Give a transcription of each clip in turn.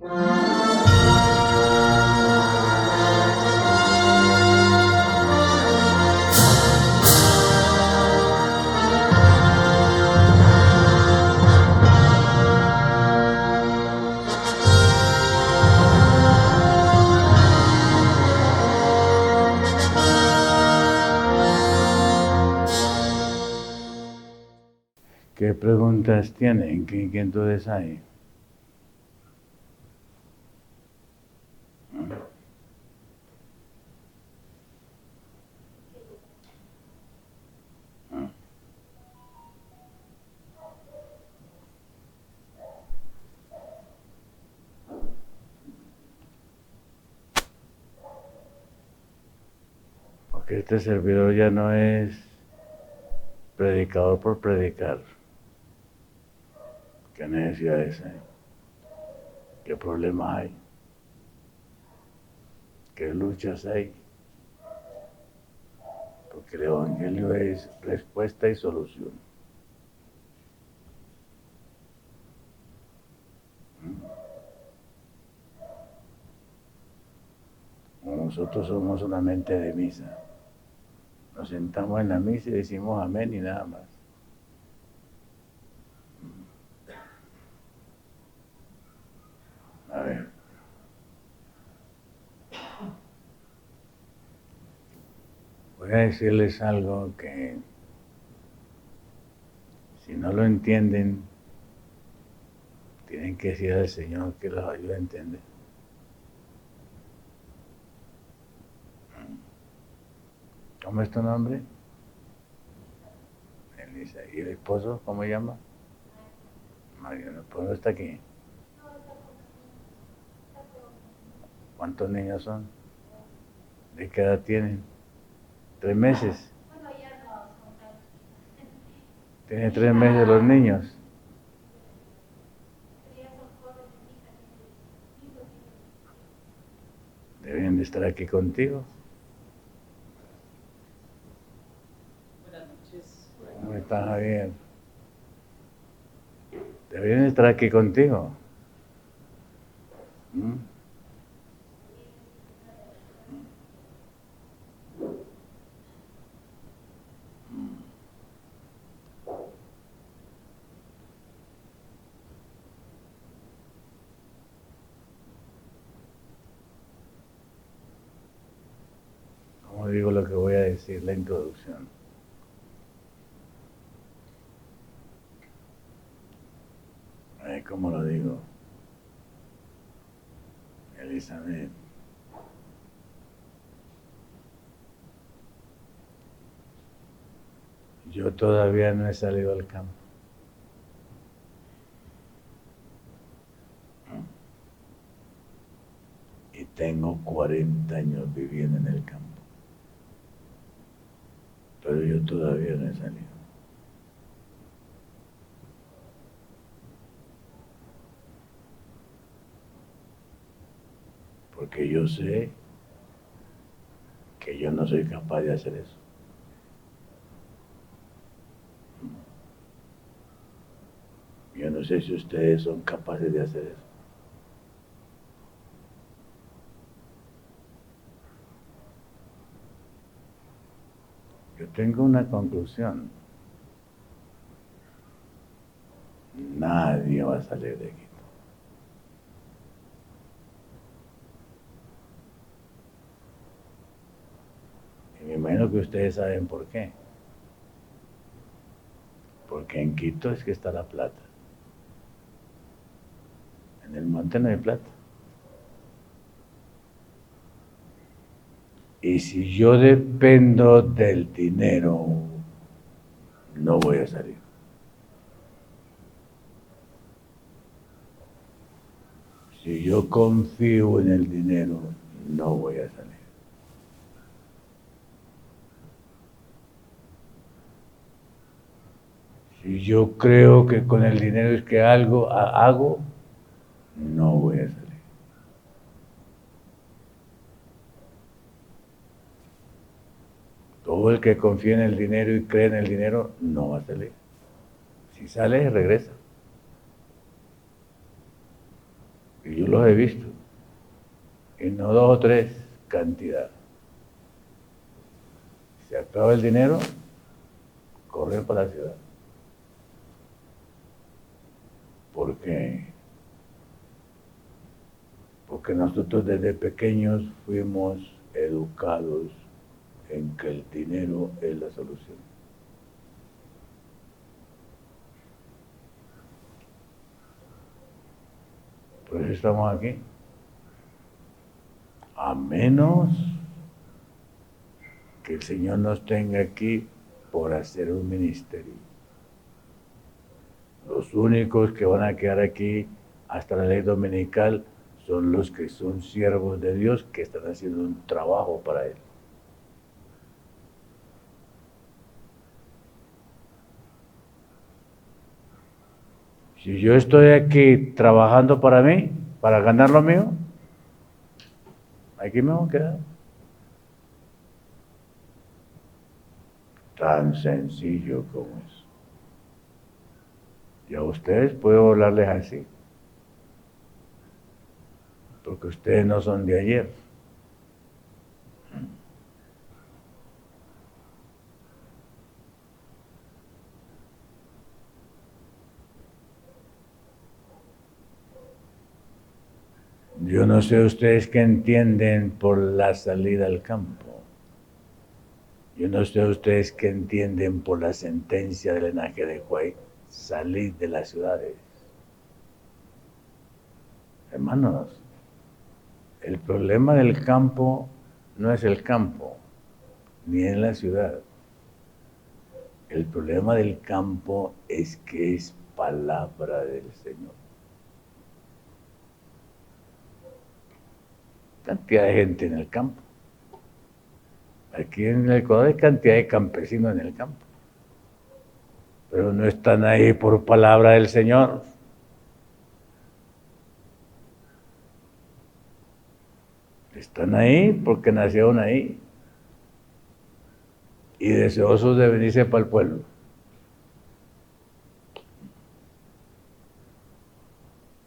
¿Qué preguntas tienen? ¿Qué inquietudes hay? Porque este servidor ya no es predicador por predicar. ¿Qué necesidades hay? ¿Qué problemas hay? ¿Qué luchas hay? Porque el Evangelio es respuesta y solución. Nosotros somos una mente de misa. Nos sentamos en la misa y decimos amén y nada más. A ver. Voy a decirles algo que si no lo entienden, tienen que decir al Señor que los ayude a entender. ¿Cómo es tu nombre? Elisa. ¿Y el esposo cómo se llama? Mariano. ¿El esposo está aquí? ¿Cuántos niños son? ¿De qué edad tienen? 3 meses. ¿Tiene 3 meses los niños? Deben de estar aquí contigo. ¿Cómo estás, Javier? Deberían estar aquí contigo. ¿Mm? Como digo lo que voy a decir, la introducción. ¿Cómo lo digo? Elizabeth. Yo todavía no he salido al campo. Y tengo 40 años viviendo en el campo. Pero yo todavía no he salido. Porque yo sé que yo no soy capaz de hacer eso. Yo no sé si ustedes son capaces de hacer eso. Yo tengo una conclusión. Nadie va a salir de aquí. Y me imagino que ustedes saben por qué. Porque en Quito es que está la plata. En el monte no hay plata. Y si yo dependo del dinero, no voy a salir. Si yo confío en el dinero, no voy a salir. Si yo creo que con el dinero es que algo hago, no voy a salir. Todo el que confía en el dinero y cree en el dinero, no va a salir. Si sale, regresa. Y yo los he visto. Y no 2 o 3, cantidad. Se acaba el dinero, corren para la ciudad. ¿Por qué? Porque nosotros desde pequeños fuimos educados en que el dinero es la solución. Por eso estamos aquí. A menos que el Señor nos tenga aquí por hacer un ministerio. Los únicos que van a quedar aquí hasta la ley dominical son los que son siervos de Dios, que están haciendo un trabajo para Él. Si yo estoy aquí trabajando para mí, para ganar lo mío, aquí me voy a quedar. Tan sencillo como es. Y a ustedes puedo hablarles así, porque ustedes no son de ayer. Yo no sé ustedes qué entienden por la salida al campo. Yo no sé ustedes qué entienden por la sentencia del linaje de Juárez, salid de las ciudades. Hermanos, el problema del campo no es el campo, ni en la ciudad. El problema del campo es que es palabra del Señor. Cantidad de gente en el campo. Aquí en el Ecuador hay cantidad de campesinos en el campo. Pero no están ahí por palabra del Señor. Están ahí porque nacieron ahí. Y deseosos de venirse para el pueblo.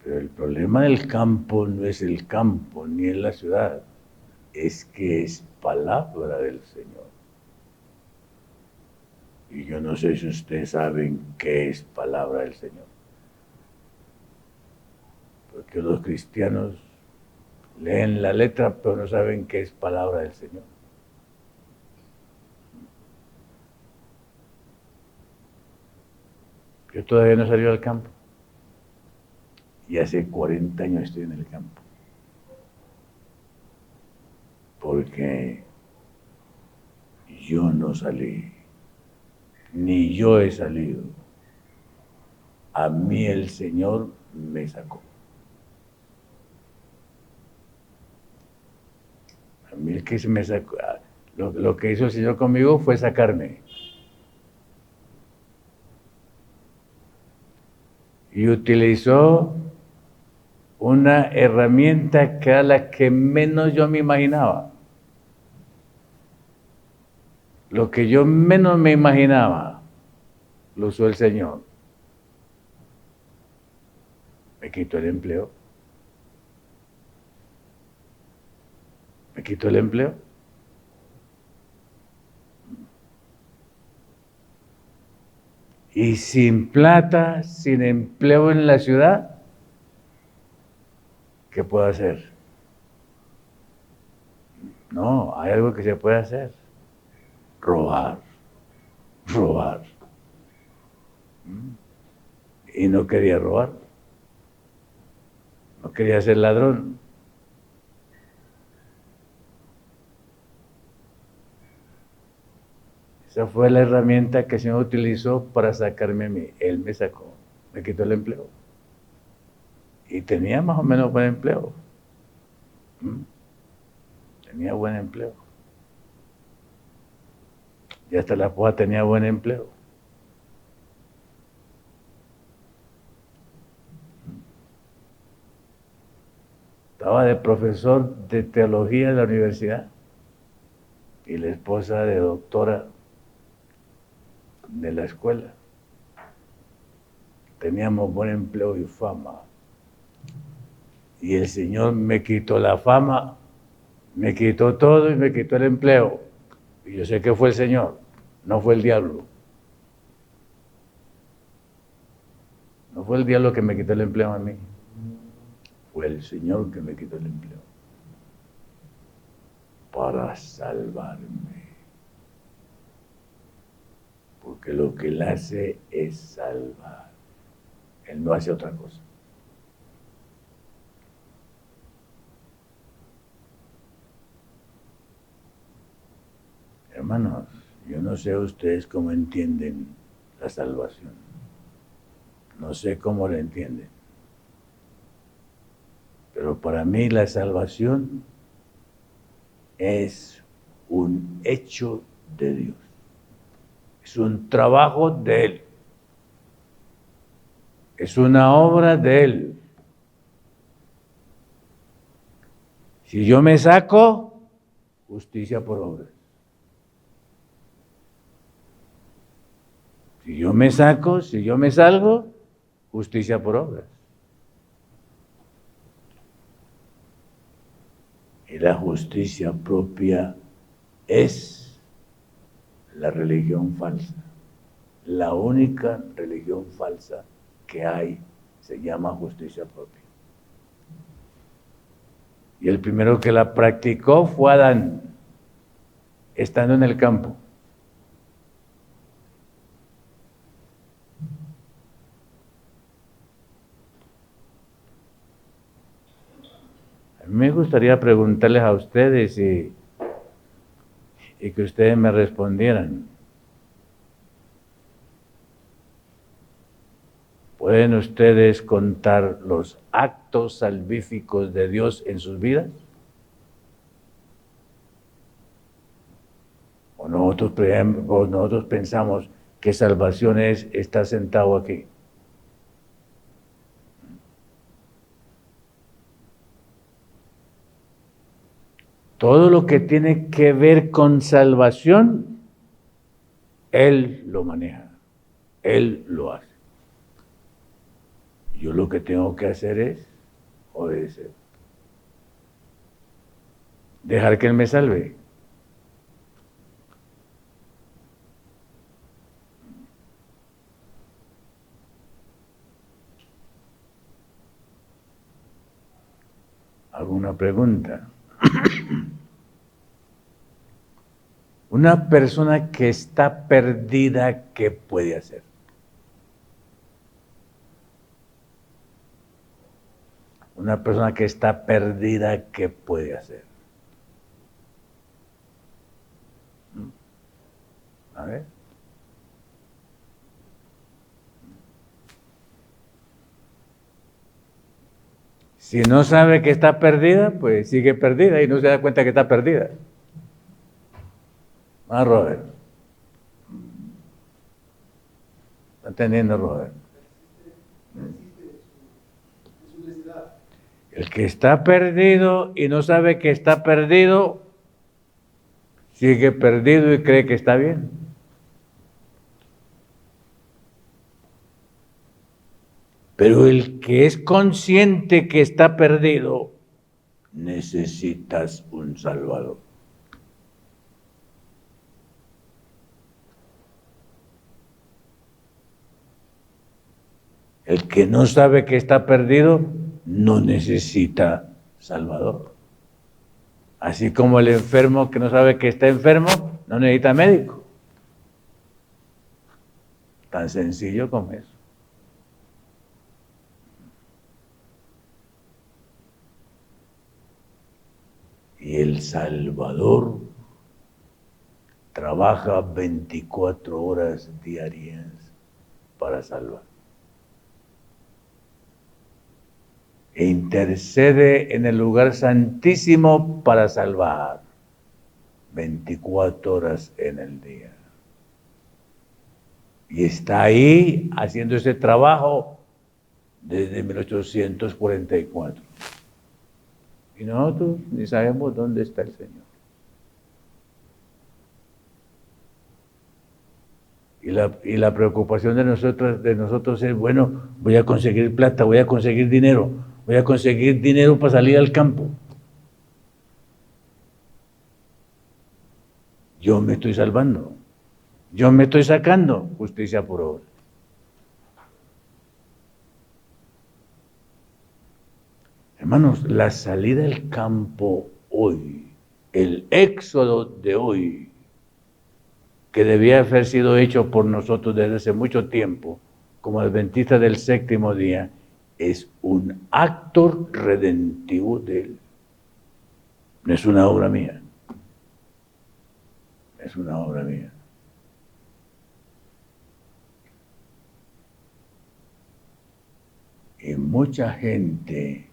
Pero el problema del campo no es el campo ni es la ciudad, es que es palabra del Señor. Y yo no sé si ustedes saben qué es palabra del Señor. Porque los cristianos leen la letra pero no saben qué es palabra del Señor. Yo todavía no he salido al campo. Y hace 40 años estoy en el campo. Porque yo no salí, ni yo he salido. A mí el Señor me sacó. A mí el que se me sacó, lo que hizo el Señor conmigo fue sacarme. Y utilizó una herramienta que era la que menos yo me imaginaba. Lo que yo menos me imaginaba, lo usó el Señor. Me quitó el empleo. Me quitó el empleo. Y sin plata, sin empleo en la ciudad, ¿qué puedo hacer? No, hay algo que se puede hacer. Robar. Robar. Y no quería robar. No quería ser ladrón. Esa fue la herramienta que el Señor utilizó para sacarme a mí. Él me sacó, me quitó el empleo. Y tenía más o menos buen empleo. Tenía buen empleo. Y hasta la esposa tenía buen empleo. Estaba de profesor de teología en la universidad. Y la esposa de doctora de la escuela. Teníamos buen empleo y fama. Y el Señor me quitó la fama, me quitó todo y me quitó el empleo. Y yo sé que fue el Señor, no fue el diablo. No fue el diablo que me quitó el empleo a mí. Fue el Señor que me quitó el empleo. Para salvarme. Porque lo que Él hace es salvar. Él no hace otra cosa. Hermanos, yo no sé ustedes cómo entienden la salvación. No sé cómo la entienden. Pero para mí la salvación es un hecho de Dios. Es un trabajo de Él. Es una obra de Él. Si yo me saco, justicia por obras. Si yo me saco, si yo me salgo, justicia por obras. Y la justicia propia es la religión falsa. La única religión falsa que hay se llama justicia propia. Y el primero que la practicó fue Adán, estando en el campo. A mí me gustaría preguntarles a ustedes y que ustedes me respondieran. ¿Pueden ustedes contar los actos salvíficos de Dios en sus vidas? ¿O nosotros pensamos que salvación es estar sentado aquí? Todo lo que tiene que ver con salvación, Él lo maneja, Él lo hace. Yo lo que tengo que hacer es obedecer. Dejar que Él me salve. ¿Alguna pregunta? Una persona que está perdida, ¿qué puede hacer? Una persona que está perdida, ¿qué puede hacer? A ver. Si no sabe que está perdida, pues sigue perdida y no se da cuenta que está perdida. Ah, Robert. ¿Está entendiendo, Robert? El que está perdido y no sabe que está perdido, sigue perdido y cree que está bien. Pero el que es consciente que está perdido, necesitas un Salvador. El que no sabe que está perdido, no necesita Salvador. Así como el enfermo que no sabe que está enfermo, no necesita médico. Tan sencillo como eso. Y el Salvador trabaja 24 horas diarias para salvar. E intercede en el lugar santísimo para salvar 24 horas en el día. Y está ahí haciendo ese trabajo desde 1844. Y nosotros ni sabemos dónde está el Señor. Y la preocupación de nosotros es, bueno, voy a conseguir plata, voy a conseguir dinero, Voy a conseguir dinero para salir al campo. Yo me estoy salvando. Yo me estoy sacando justicia por obra. Hermanos, la salida del campo hoy, el éxodo de hoy, que debía haber sido hecho por nosotros desde hace mucho tiempo, como adventistas del séptimo día, es un acto redentivo de Él. No es una obra mía. Es una obra mía. Y mucha gente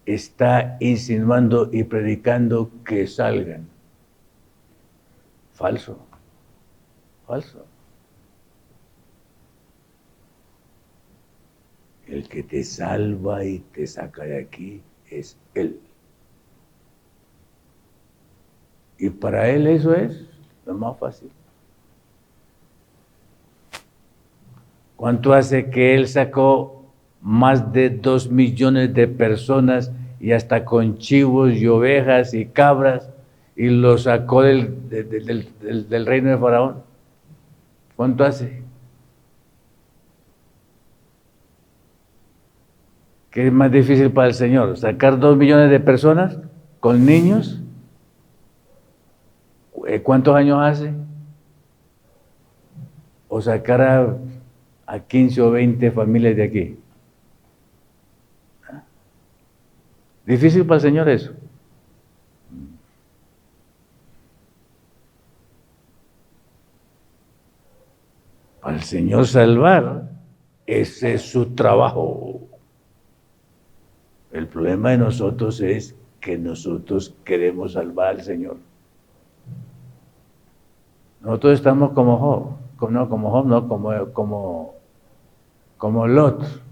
está insinuando y predicando que salgan. Falso. El que te salva y te saca de aquí es Él. Y para Él eso es lo más fácil. ¿Cuánto hace que Él sacó más de 2 millones de personas y hasta con chivos y ovejas y cabras y los sacó del reino de Faraón? ¿Cuánto hace? ¿Qué es más difícil para el Señor? ¿Sacar 2 millones de personas con niños? ¿Cuántos años hace? ¿O sacar a 15 o 20 familias de aquí? ¿Difícil para el Señor eso? Para el Señor salvar, ese es su trabajo. El problema de nosotros es que nosotros queremos salvar al Señor. Nosotros estamos como Job, como Lot.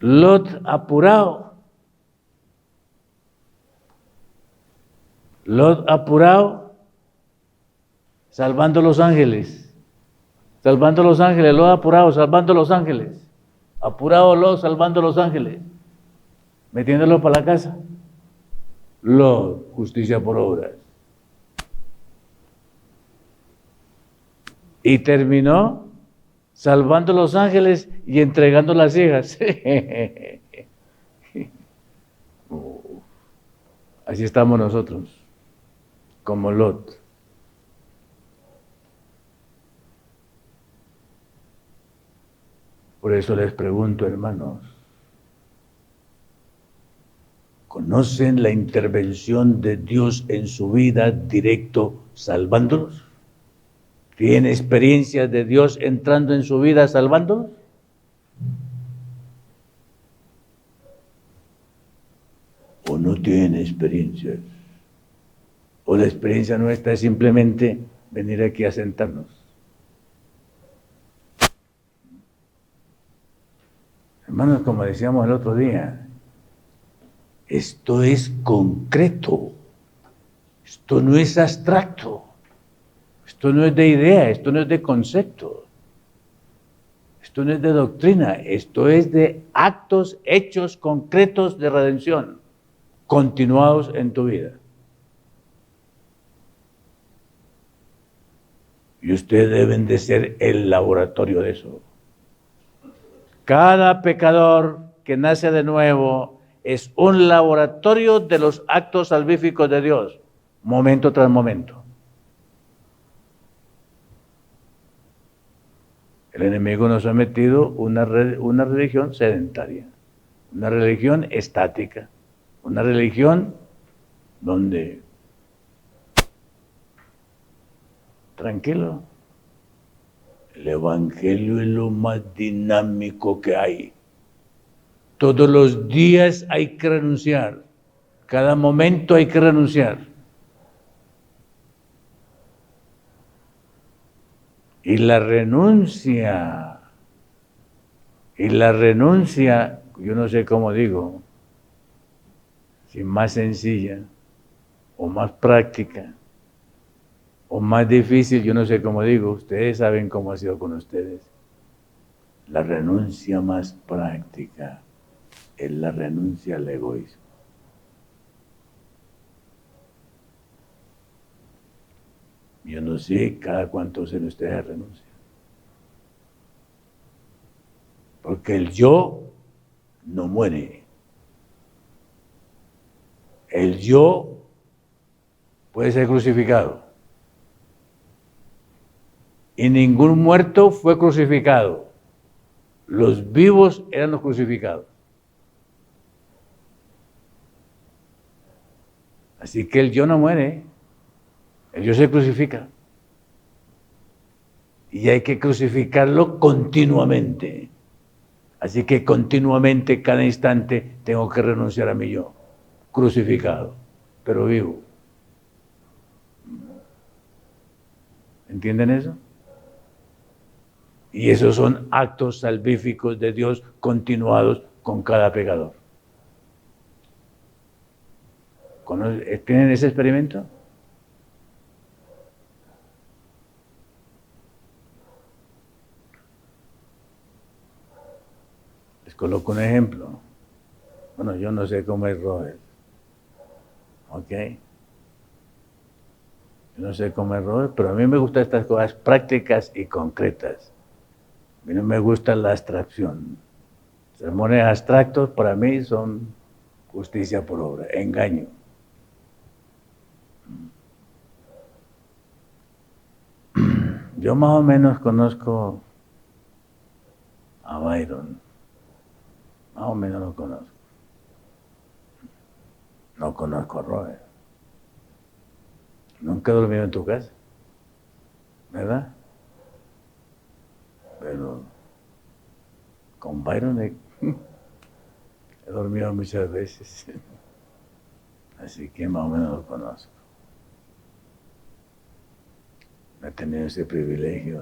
Lot apurado. Salvando los ángeles. Lot apurado, salvando los ángeles. Apurado Lot, salvando los ángeles. Metiéndolo para la casa. Lot, justicia por obras. Y terminó salvando los ángeles y entregando las hijas. Así estamos nosotros, como Lot. Por eso les pregunto, hermanos, ¿conocen la intervención de Dios en su vida directo salvándolos? ¿Tiene experiencias de Dios entrando en su vida salvándolos? ¿O no tiene experiencias? ¿O la experiencia nuestra es simplemente venir aquí a sentarnos? Hermanos, como decíamos el otro día, esto es concreto, esto no es abstracto, esto no es de idea, esto no es de concepto, esto no es de doctrina, esto es de actos, hechos concretos de redención, continuados en tu vida. Y ustedes deben de ser el laboratorio de eso. Cada pecador que nace de nuevo es un laboratorio de los actos salvíficos de Dios, momento tras momento. El enemigo nos ha metido una religión sedentaria, una religión estática, una religión donde tranquilo. El Evangelio es lo más dinámico que hay. Todos los días hay que renunciar. Cada momento hay que renunciar. Y la renuncia, yo no sé cómo digo, si más sencilla o más práctica o más difícil, yo no sé cómo digo, ustedes saben cómo ha sido con ustedes. La renuncia más práctica es la renuncia al egoísmo. Yo no sé cada cuánto hacen ustedes renuncia. Porque el yo no muere. El yo puede ser crucificado. Y ningún muerto fue crucificado. Los vivos eran los crucificados. Así que el yo no muere. El yo se crucifica. Y hay que crucificarlo continuamente. Así que continuamente, cada instante, tengo que renunciar a mi yo. Crucificado, pero vivo. ¿Entienden eso? Y esos son actos salvíficos de Dios continuados con cada pecador. ¿Tienen ese experimento? Les coloco un ejemplo. Bueno, yo no sé cómo es Robert. ¿Ok? Yo no sé cómo es Robert, pero a mí me gustan estas cosas prácticas y concretas. A mí no me gusta la abstracción. Sermones abstractos para mí son justicia por obra, engaño. Yo más o menos conozco a Byron. Más o menos lo conozco. No conozco a Robert. Nunca he dormido en tu casa, ¿verdad? Pero con Byron he dormido muchas veces. Así que más o menos lo conozco. He tenido ese privilegio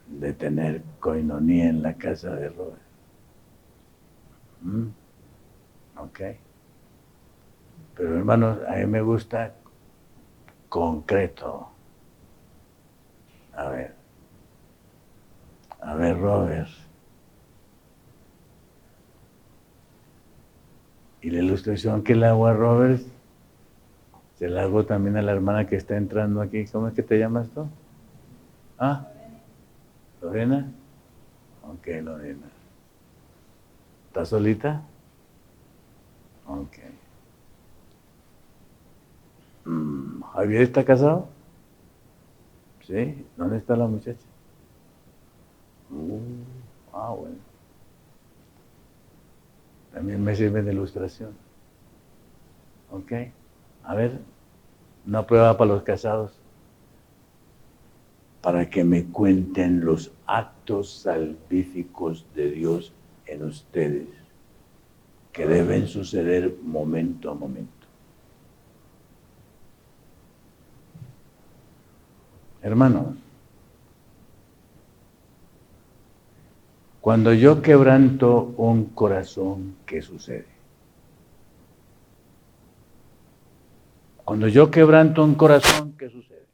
de tener coinonía en la casa de Robert. Ok. Pero hermanos, a mí me gusta concreto. A ver, Robert. Y la ilustración que le hago a Robert, se la hago también a la hermana que está entrando aquí. ¿Cómo es que te llamas tú? ¿Ah? ¿Lorena? Ok, Lorena. ¿Estás solita? Ok. ¿Javier está casado? ¿Sí? ¿Dónde está la muchacha? Bueno. También me sirve de ilustración. Ok. A ver, una prueba para los casados. Para que me cuenten los actos salvíficos de Dios en ustedes, que deben suceder momento a momento. Hermanos, cuando yo quebranto un corazón, ¿qué sucede? Cuando yo quebranto un corazón, ¿qué sucede?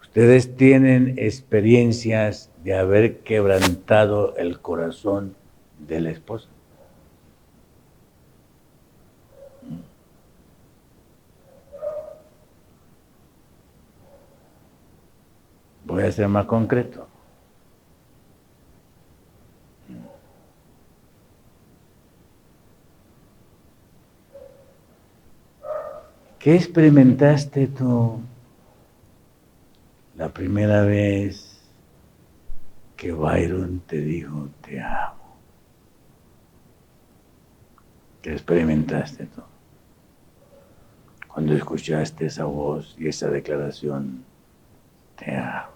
Ustedes tienen experiencias de haber quebrantado el corazón de la esposa. Voy a ser más concreto. ¿Qué experimentaste tú la primera vez que Byron te dijo te amo? ¿Qué experimentaste tú? Cuando escuchaste esa voz y esa declaración, te amo.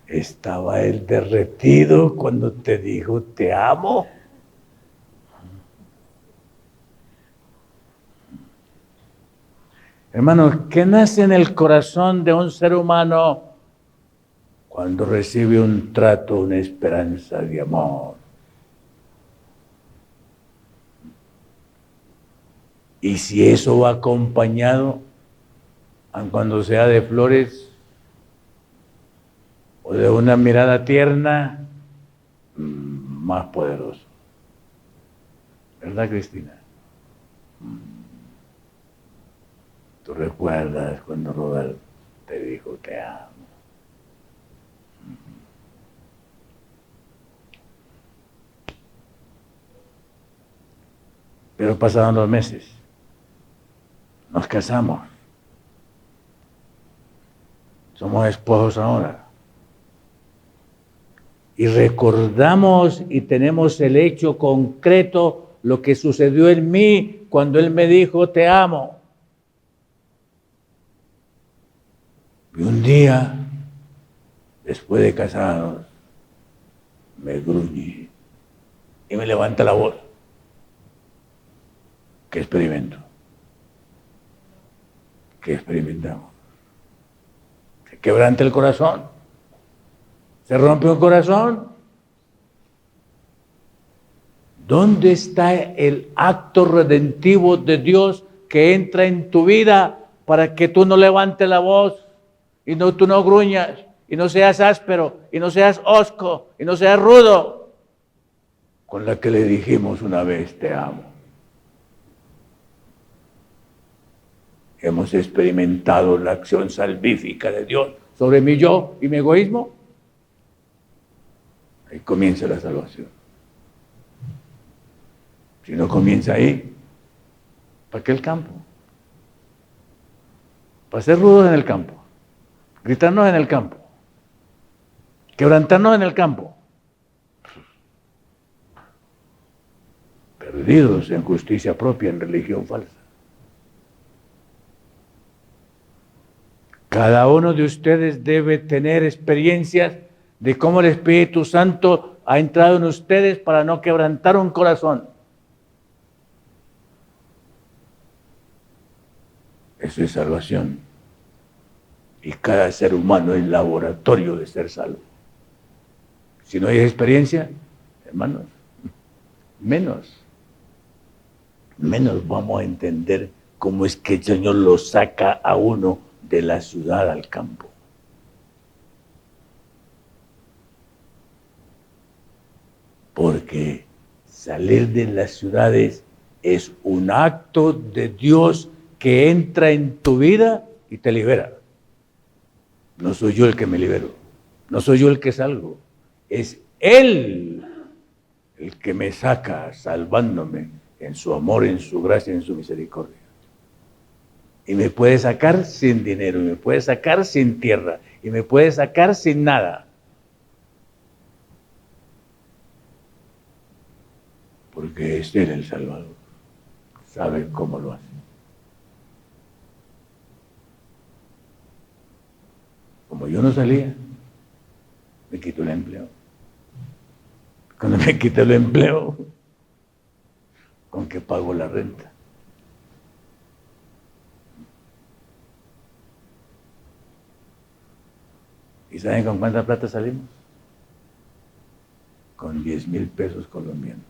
¿Estaba él derretido cuando te dijo te amo? Hermanos, ¿qué nace en el corazón de un ser humano cuando recibe un trato, una esperanza de amor? Y si eso va acompañado, aun cuando sea de flores o de una mirada tierna, más poderoso. ¿Verdad, Cristina? ¿Tú recuerdas cuando Roberto te dijo te amo? Pero pasaron los meses, nos casamos, somos esposos ahora. Y recordamos y tenemos el hecho concreto, lo que sucedió en mí cuando él me dijo te amo. Y un día, después de casados, me gruñe y me levanta la voz. ¿Qué experimento? ¿Qué experimentamos? Se quebranta el corazón. Se rompe un corazón. ¿Dónde está el acto redentivo de Dios que entra en tu vida para que tú no levantes la voz y tú no gruñas y no seas áspero y no seas hosco y no seas rudo? Con la que le dijimos una vez te amo. Hemos experimentado la acción salvífica de Dios sobre mi yo y mi egoísmo. Ahí comienza la salvación. Si no comienza ahí, ¿para qué el campo? Para ser rudos en el campo, gritarnos en el campo, quebrantarnos en el campo. Perdidos en justicia propia, en religión falsa. Cada uno de ustedes debe tener experiencias de cómo el Espíritu Santo ha entrado en ustedes para no quebrantar un corazón. Eso es salvación. Y cada ser humano es laboratorio de ser salvo. Si no hay experiencia, hermanos, menos vamos a entender cómo es que el Señor lo saca a uno de la ciudad al campo. Porque salir de las ciudades es un acto de Dios que entra en tu vida y te libera. No soy yo el que me libero, no soy yo el que salgo, es Él el que me saca salvándome en su amor, en su gracia, en su misericordia. Y me puede sacar sin dinero, y me puede sacar sin tierra, y me puede sacar sin nada. Porque es Él el Salvador, sabe cómo lo hace. Como yo no salía, me quito el empleo. Cuando me quito el empleo, ¿con qué pago la renta? ¿Y saben con cuánta plata salimos? Con 10,000 pesos colombianos.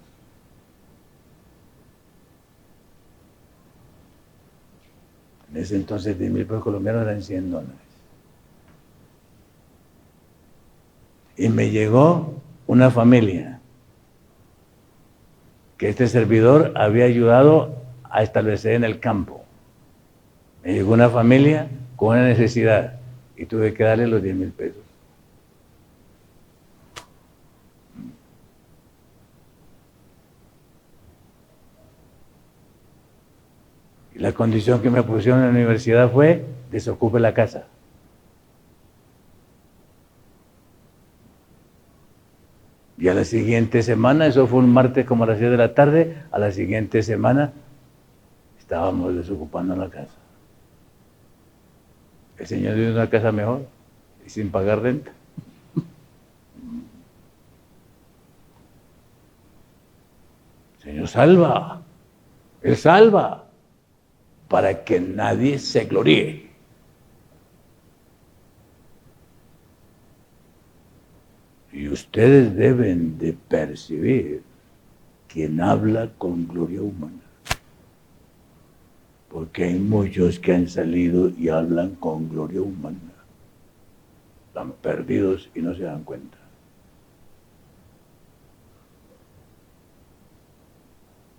En ese entonces 10,000 pesos colombianos eran $100. Y me llegó una familia que este servidor había ayudado a establecer en el campo. Me llegó una familia con una necesidad y tuve que darle los 10,000 pesos. Y la condición que me pusieron en la universidad fue: desocupe la casa. Y a la siguiente semana, eso fue un martes como a las 6 de la tarde, a la siguiente semana estábamos desocupando la casa. El Señor dio una casa mejor y sin pagar renta. El Señor salva, Él salva. para que nadie se gloríe. Y ustedes deben de percibir quién habla con gloria humana. Porque hay muchos que han salido y hablan con gloria humana. Están perdidos y no se dan cuenta.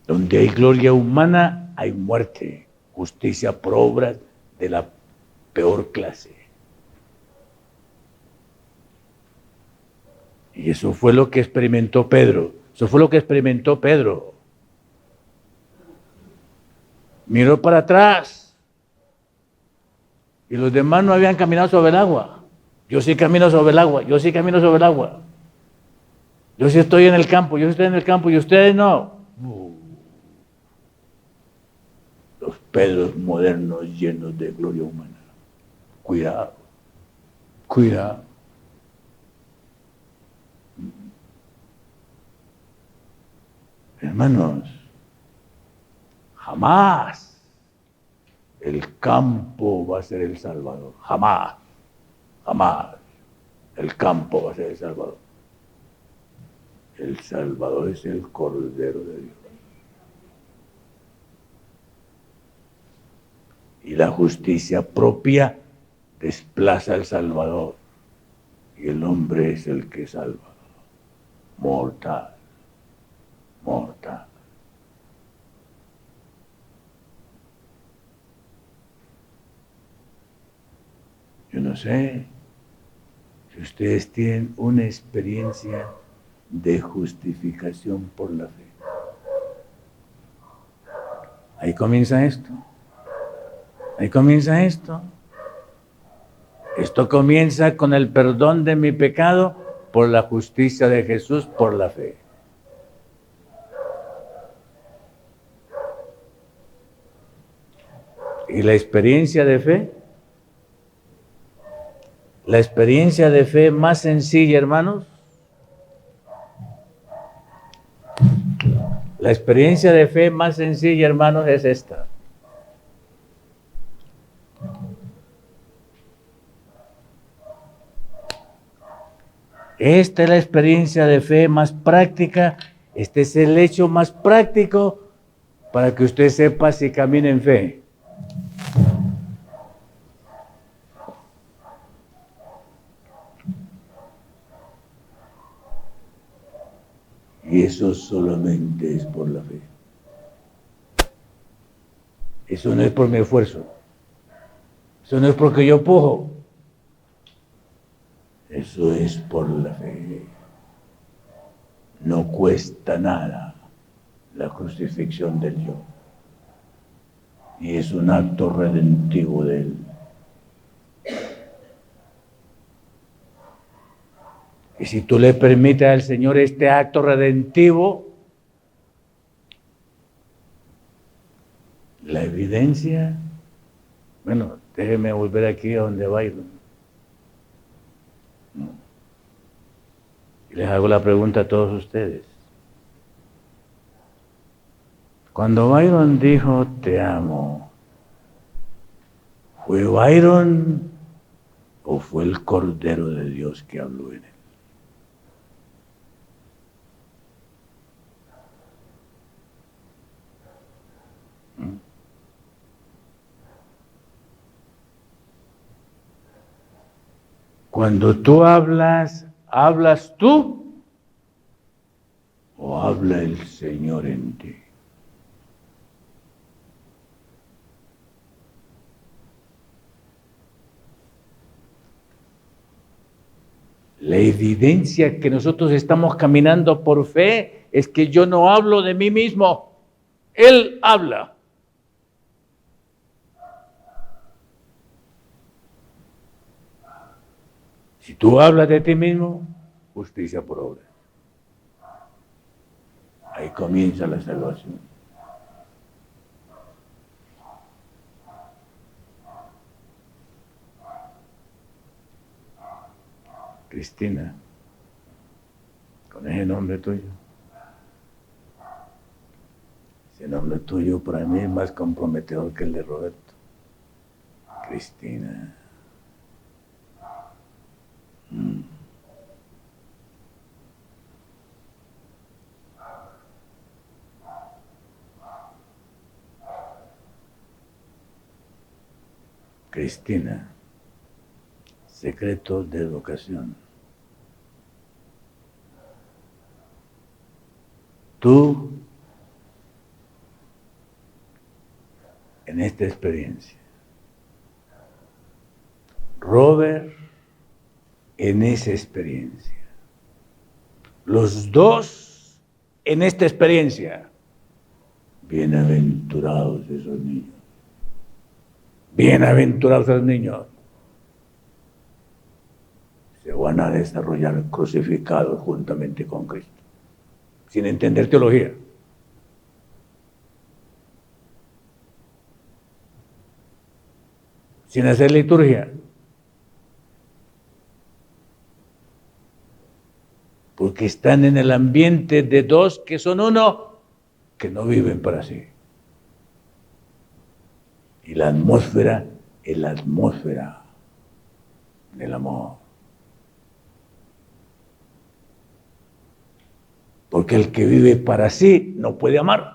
Donde hay gloria humana, hay muerte, justicia por obras de la peor clase. Y eso fue lo que experimentó Pedro. Eso fue lo que experimentó Pedro. Miró para atrás. Y los demás no habían caminado sobre el agua. Yo sí camino sobre el agua. Yo sí camino sobre el agua. Yo sí estoy en el campo. Yo sí estoy en el campo y ustedes no. Los Pedros modernos llenos de gloria humana. Cuidado. Cuidado. Hermanos, jamás el campo va a ser el Salvador. Jamás. Jamás el campo va a ser el Salvador. El Salvador es el Cordero de Dios. Y la justicia propia desplaza al Salvador. Y el hombre es el que salva. Mortal. Mortal. Yo no sé si ustedes tienen una experiencia de justificación por la fe. Ahí comienza esto. Ahí comienza esto. Esto comienza con el perdón de mi pecado por la justicia de Jesús por la fe. ¿Y la experiencia de fe? La experiencia de fe más sencilla, hermanos. La experiencia de fe más sencilla, hermanos, es esta. Esta es la experiencia de fe más práctica. Este es el hecho más práctico para que usted sepa si camina en fe. Y eso solamente es por la fe. Eso no es por mi esfuerzo. Eso no es porque yo pujo. Eso es por la fe. No cuesta nada la crucifixión del yo. Y es un acto redentivo de él. Y si tú le permites al Señor este acto redentivo, la evidencia, bueno, déjeme volver aquí a donde Byron. Y les hago la pregunta a todos ustedes. Cuando Byron dijo, te amo, ¿fue Byron o fue el Cordero de Dios que habló en él? Cuando tú hablas, ¿hablas tú o habla el Señor en ti? La evidencia que nosotros estamos caminando por fe es que yo no hablo de mí mismo, Él habla. Si tú hablas de ti mismo, justicia por obra. Ahí comienza la salvación. Cristina, con ese nombre tuyo, El nombre tuyo para mí es más comprometedor que el de Roberto. Cristina. Cristina. Secretos de vocación. Tú, en esta experiencia. Robert, en esa experiencia. Los dos en esta experiencia. Bienaventurados esos niños. Bienaventurados esos niños. Se van a desarrollar crucificados juntamente con Cristo. Sin entender teología. Sin hacer liturgia. Porque están en el ambiente de dos que son uno, que no viven para sí. Y la atmósfera es la atmósfera del amor. Porque el que vive para sí no puede amar.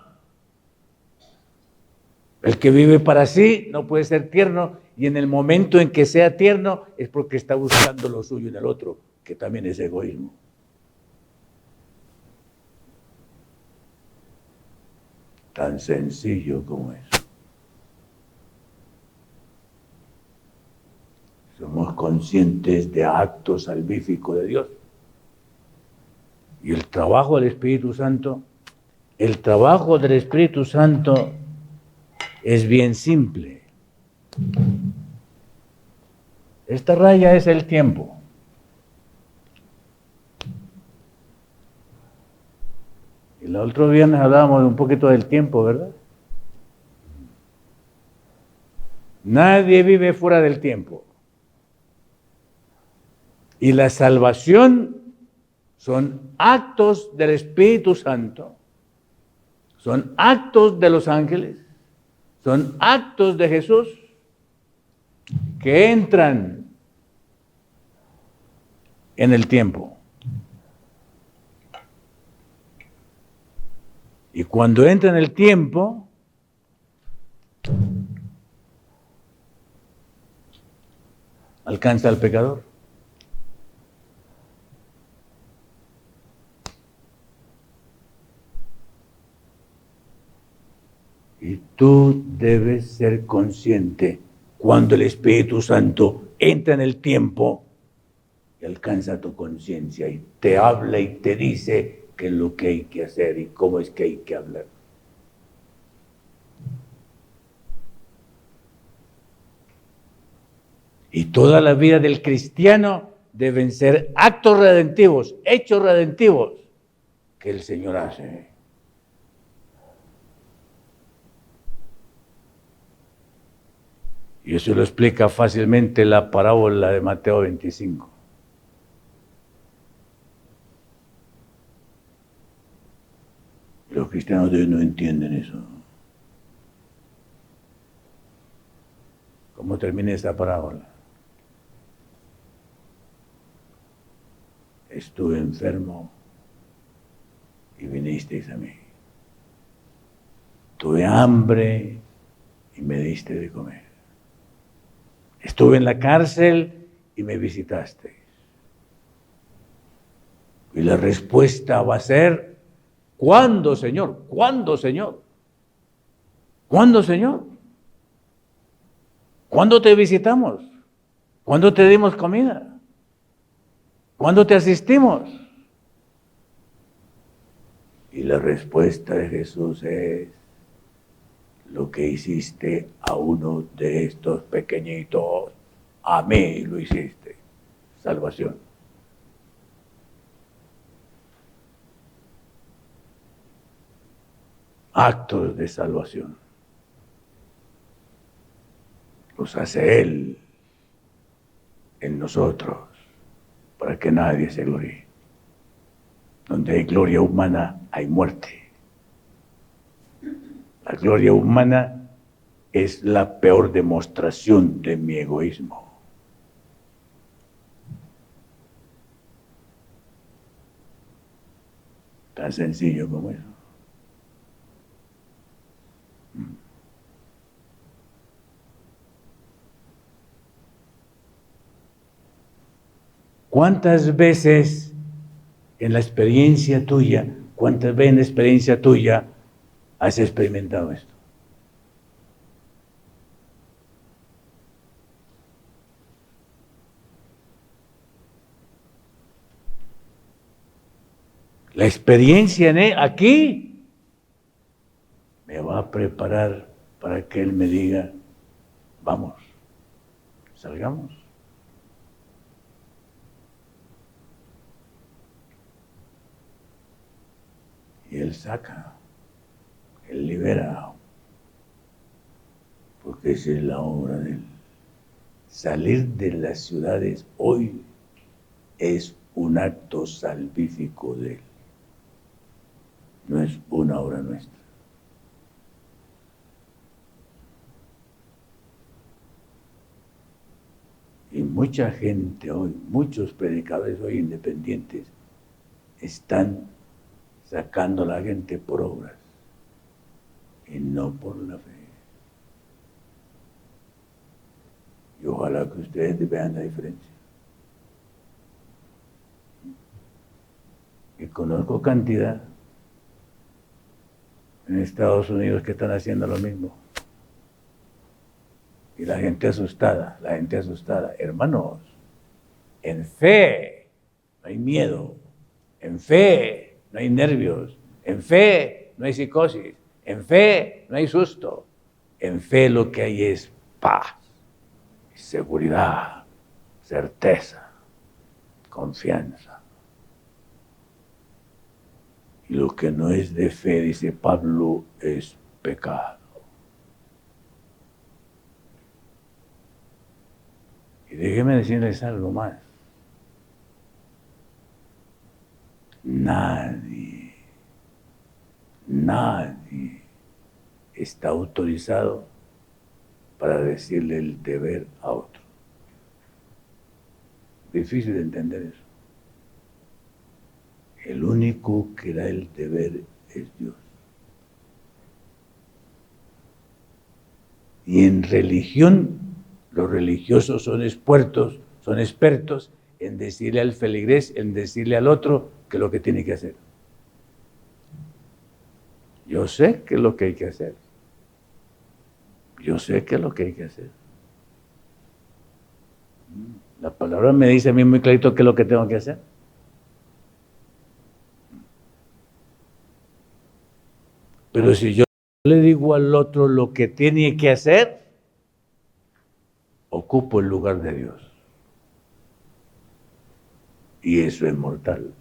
El que vive para sí no puede ser tierno, y en el momento en que sea tierno es porque está buscando lo suyo en el otro, que también es egoísmo. Tan sencillo como eso. Somos conscientes de acto salvífico de Dios. Y el trabajo del Espíritu Santo, es bien simple. Esta raya es el tiempo. Y el otro viernes hablábamos un poquito del tiempo, ¿verdad? Nadie vive fuera del tiempo. Y la salvación son actos del Espíritu Santo, son actos de los ángeles, son actos de Jesús que entran en el tiempo. Y cuando entra en el tiempo, alcanza al pecador. Y tú debes ser consciente cuando el Espíritu Santo entra en el tiempo y alcanza tu conciencia y te habla y te dice qué es lo que hay que hacer y cómo es que hay que hablar. Y toda la vida del cristiano deben ser actos redentivos, hechos redentivos que el Señor hace. Y eso lo explica fácilmente la parábola de Mateo 25. Los cristianos de hoy no entienden eso. ¿Cómo termina esta parábola? Estuve enfermo y vinisteis a mí. Tuve hambre y me diste de comer. Estuve en la cárcel y me visitasteis. Y la respuesta va a ser, ¿cuándo, Señor? ¿Cuándo, Señor? ¿Cuándo, Señor? ¿Cuándo te visitamos? ¿Cuándo te dimos comida? ¿Cuándo te asistimos? Y la respuesta de Jesús es, lo que hiciste a uno de estos pequeñitos, a mí lo hiciste. Salvación. Actos de salvación. Los hace Él en nosotros para que nadie se gloríe. Donde hay gloria humana, hay muerte. gloria humana es la peor demostración de mi egoísmo. Tan sencillo como eso. ¿Cuántas veces en la experiencia tuya, cuántas veces en la experiencia tuya has experimentado esto? La experiencia aquí me va a preparar para que Él me diga, vamos, salgamos. Y Él saca, Él libera, porque esa es la obra de Él. Salir de las ciudades hoy es un acto salvífico de Él. No es una obra nuestra. Y mucha gente hoy, muchos predicadores hoy independientes, están sacando a la gente por obras y no por la fe. Y ojalá que ustedes vean la diferencia. Y conozco cantidad en Estados Unidos que están haciendo lo mismo. Y la gente asustada. Hermanos, en fe no hay miedo, en fe no hay nervios, en fe no hay psicosis, en fe no hay susto, en fe lo que hay es paz, seguridad, certeza, confianza. Y lo que no es de fe, dice Pablo, es pecado. Y déjenme decirles algo más. Nadie está autorizado para decirle el deber a otro. Difícil de entender eso. El único que da el deber es Dios. Y en religión, los religiosos son expertos en decirle al feligrés, en decirle al otro qué es lo que tiene que hacer. Yo sé qué es lo que hay que hacer. La palabra me dice a mí muy clarito qué es lo que tengo que hacer. Pero si yo le digo al otro lo que tiene que hacer, ocupo el lugar de Dios. Y eso es mortal.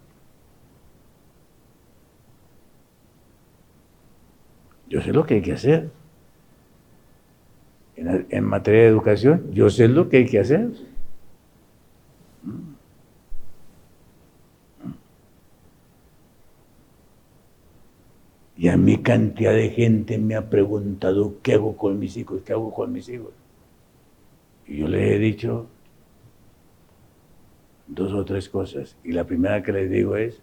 Yo sé lo que hay que hacer. En materia de educación, yo sé lo que hay que hacer. Y a mí cantidad de gente me ha preguntado, ¿qué hago con mis hijos? Y yo les he dicho 2 o 3 cosas. Y la primera que les digo es,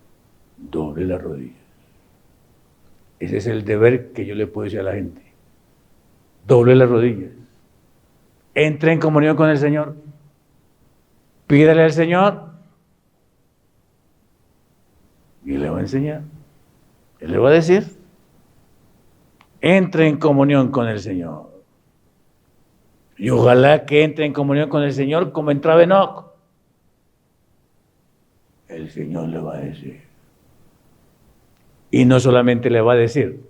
doble las rodillas. Ese es el deber que yo le puedo decir a la gente. Doble las rodillas. Entre en comunión con el Señor. Pídale al Señor. Y le va a enseñar. Él le va a decir. Entre en comunión con el Señor. Y ojalá que entre en comunión con el Señor como entraba Enoc. El Señor le va a decir. Y no solamente le va a decir,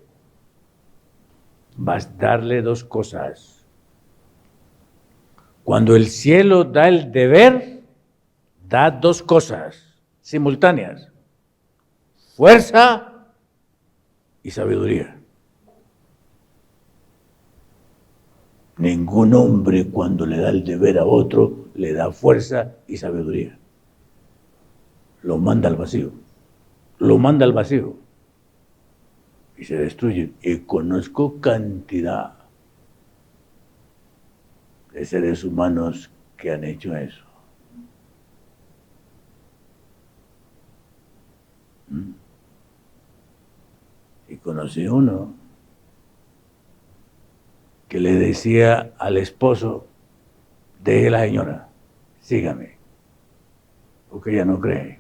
vas a darle 2 cosas. Cuando el cielo da el deber, da 2 cosas simultáneas. Fuerza y sabiduría. Ningún hombre cuando le da el deber a otro, le da fuerza y sabiduría. Lo manda al vacío. y se destruyen. Y conozco cantidad de seres humanos que han hecho eso. Y conocí uno que le decía al esposo: deje la señora, sígame, porque ella no cree.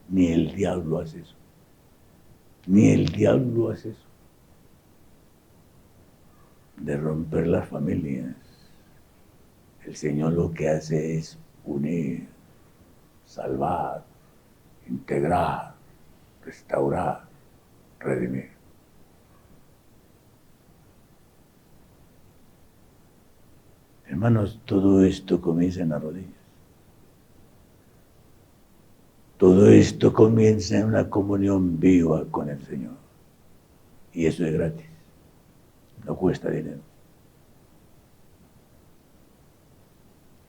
Ni el diablo hace eso. Ni el diablo hace eso. De romper las familias. El Señor lo que hace es unir, salvar, integrar, restaurar, redimir. Hermanos, todo esto comienza en las rodillas. Todo esto comienza en una comunión viva con el Señor. Y eso es gratis. No cuesta dinero.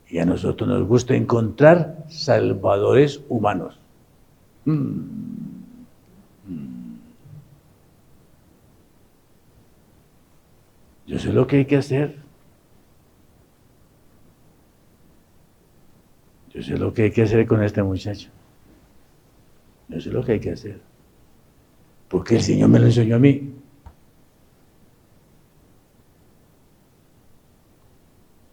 Y a nosotros nos gusta encontrar salvadores humanos. Yo sé lo que hay que hacer. Yo sé lo que hay que hacer con este muchacho. Yo sé lo que hay que hacer. Porque el Señor me lo enseñó a mí.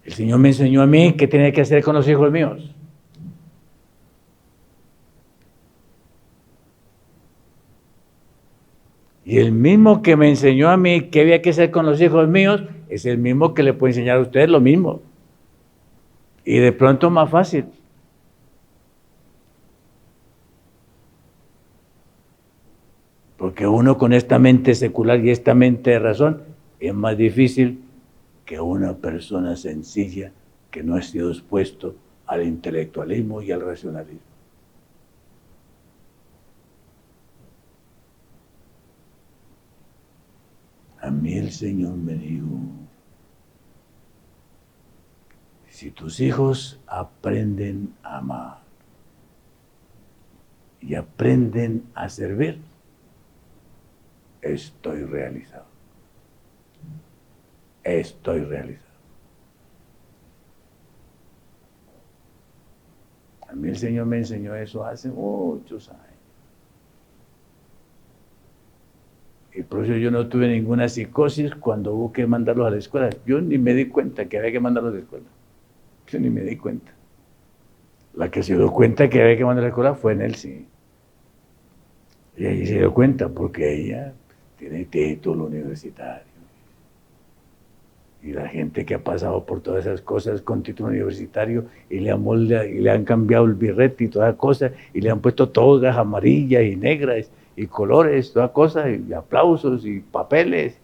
El Señor me enseñó a mí qué tenía que hacer con los hijos míos. Y el mismo que me enseñó a mí qué había que hacer con los hijos míos, es el mismo que le puede enseñar a ustedes lo mismo. Y de pronto más fácil. Porque uno con esta mente secular y esta mente de razón es más difícil que una persona sencilla que no ha sido expuesto al intelectualismo y al racionalismo. A mí el Señor me dijo: si tus hijos aprenden a amar y aprenden a servir, estoy realizado. Estoy realizado. A mí el Señor me enseñó eso hace muchos años. Y por eso yo no tuve ninguna psicosis cuando hubo que mandarlos a la escuela. Yo ni me di cuenta que había que mandarlos a la escuela. Yo ni me di cuenta. La que se dio cuenta que había que mandar a la escuela fue Nelsie. Y ahí se dio cuenta porque ella tiene título universitario. Y la gente que ha pasado por todas esas cosas con título universitario y le han cambiado el birrete y todas las cosas y le han puesto togas amarillas y negras y colores, todas cosas, y aplausos y papeles.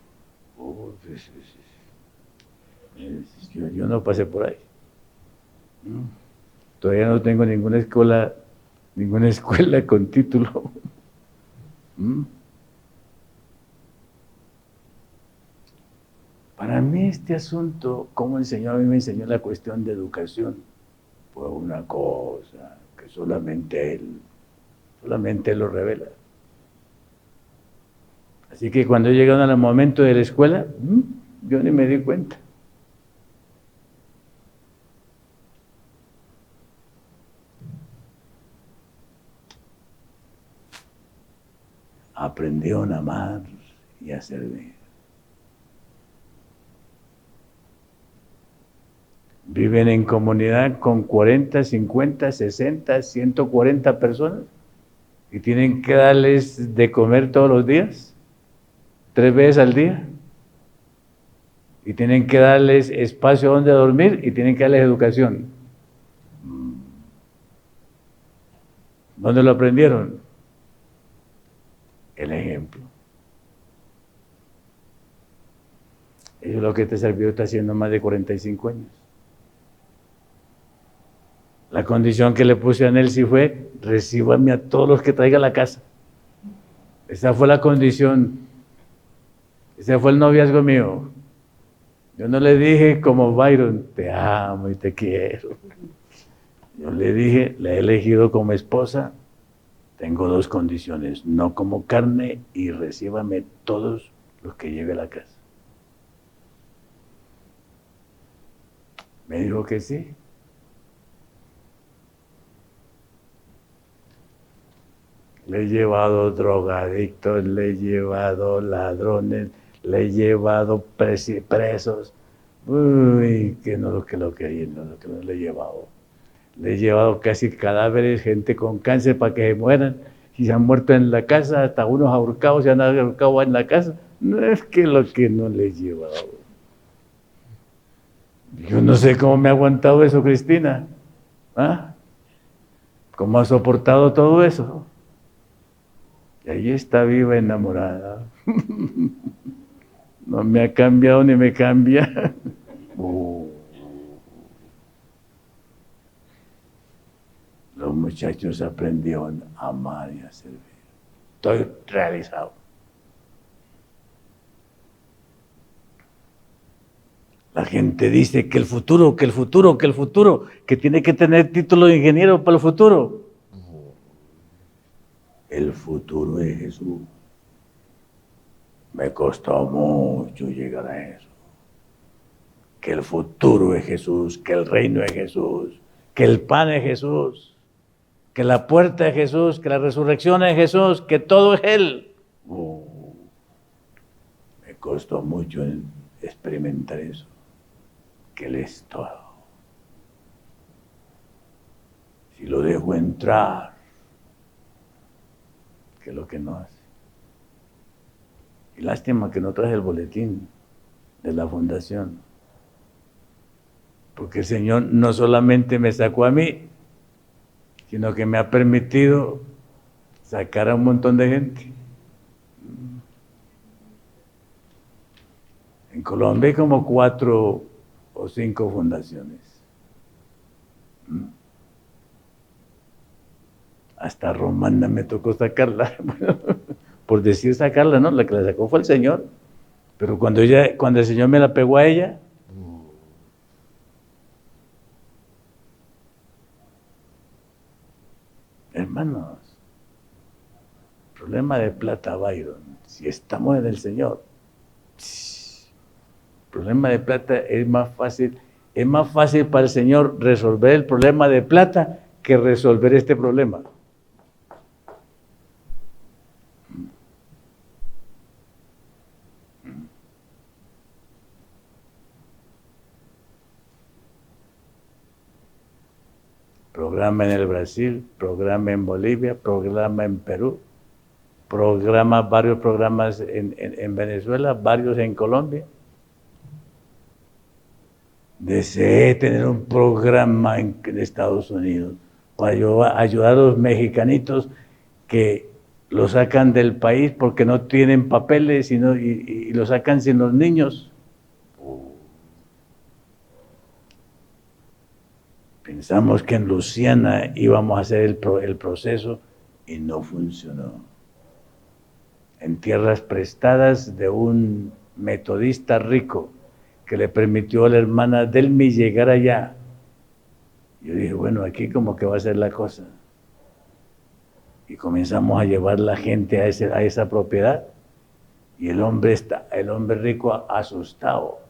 Yo no pasé por ahí. Todavía no tengo ninguna escuela con título. Para mí este asunto, como el Señor a mí me enseñó la cuestión de educación, fue una cosa que solamente Él lo revela. Así que cuando llegaron al momento de la escuela, yo ni me di cuenta. Aprendieron a amar y a servir. Viven en comunidad con 40, 50, 60, 140 personas y tienen que darles de comer todos los días, 3 veces al día. Y tienen que darles espacio donde dormir y tienen que darles educación. ¿Dónde lo aprendieron? El ejemplo. Eso es lo que este servidor está haciendo más de 45 años. La condición que le puse a Nelsie fue: recíbame a todos los que traiga a la casa. Esa fue la condición. Ese fue el noviazgo mío. Yo no le dije como Byron: te amo y te quiero. Yo le dije: la he elegido como esposa Tengo dos condiciones, no como carne y recíbame todos los que lleve a la casa. Me dijo que sí. Le he llevado drogadictos, le he llevado ladrones, le he llevado presos. Uy, que no lo que no le he llevado. Le he llevado casi cadáveres, gente con cáncer para que se mueran. Si se han muerto en la casa, hasta unos ahorcados se han ahorcado en la casa. No es que lo que no le he llevado. Yo no sé cómo me ha aguantado eso, Cristina. ¿Ah? ¿Cómo ha soportado todo eso? Y ahí está viva enamorada. No me ha cambiado ni me cambia. Los muchachos aprendieron a amar y a servir. Estoy realizado. La gente dice que el futuro, que tiene que tener título de ingeniero para el futuro. El futuro es Jesús. Me costó mucho llegar a eso. Que el futuro es Jesús, que el reino es Jesús, que el pan es Jesús, que la puerta es Jesús, que la resurrección es Jesús, que todo es Él. Me costó mucho experimentar eso, que Él es todo. Si lo dejo entrar, que es lo que no hace. Y lástima que no traje el boletín de la fundación, porque el Señor no solamente me sacó a mí, sino que me ha permitido sacar a un montón de gente. En Colombia hay como 4 o 5 fundaciones. Hasta Romana me tocó sacarla. Por decir sacarla, ¿no? La que la sacó fue el Señor. Pero cuando el Señor me la pegó a ella, hermanos, problema de plata, Byron. Si estamos en el Señor, problema de plata es más fácil para el Señor resolver el problema de plata que resolver este problema. Programa en el Brasil, programa en Bolivia, programa en Perú, varios programas en Venezuela, varios en Colombia. Deseé tener un programa en Estados Unidos para ayudar a los mexicanitos que lo sacan del país porque no tienen papeles y lo sacan sin los niños. Pensamos que en Luciana íbamos a hacer el proceso y no funcionó. En tierras prestadas de un metodista rico que le permitió a la hermana Delmi llegar allá. Yo dije, bueno, aquí como que va a ser la cosa. Y comenzamos a llevar la gente a esa propiedad y el hombre rico asustado.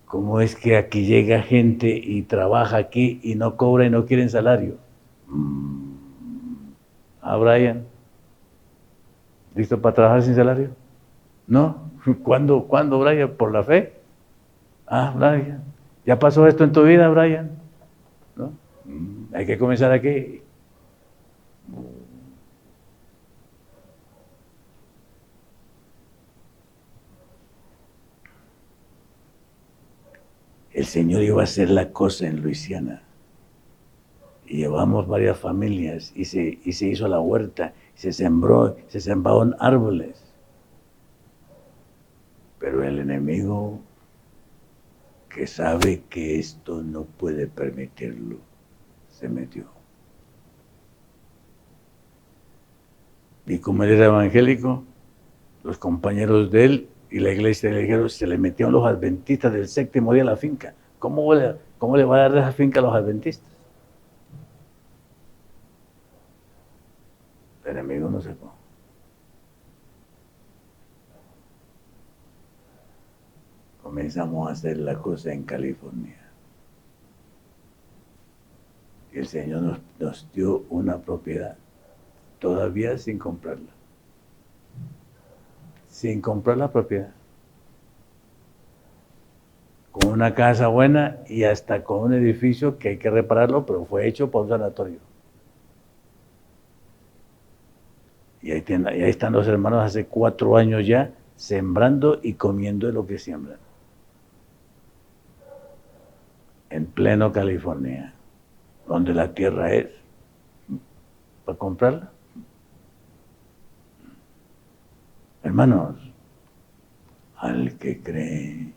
¿Cómo es que aquí llega gente y trabaja aquí y no cobra y no quieren salario? Brian, ¿listo para trabajar sin salario? ¿No? ¿Cuándo, Brian? ¿Por la fe? Brian, ¿ya pasó esto en tu vida, Brian? ¿No? Hay que comenzar aquí. El Señor iba a hacer la cosa en Luisiana. Y llevamos varias familias y se hizo la huerta, se sembraron árboles. Pero el enemigo, que sabe que esto no puede permitirlo, se metió. Y como él era evangélico, los compañeros de él y la iglesia le dijeron, se le metieron los adventistas del 7º día a la finca. ¿Cómo le va a dar esa finca a los adventistas? El enemigo no sacó. Comenzamos a hacer la cosa en California. Y el Señor nos dio una propiedad, todavía sin comprarla. Sin comprar la propiedad. Con una casa buena y hasta con un edificio que hay que repararlo, pero fue hecho por un sanatorio. Y ahí están los hermanos hace 4 años ya, sembrando y comiendo de lo que siembran. En pleno California, donde la tierra es para comprarla. Hermanos, al que cree,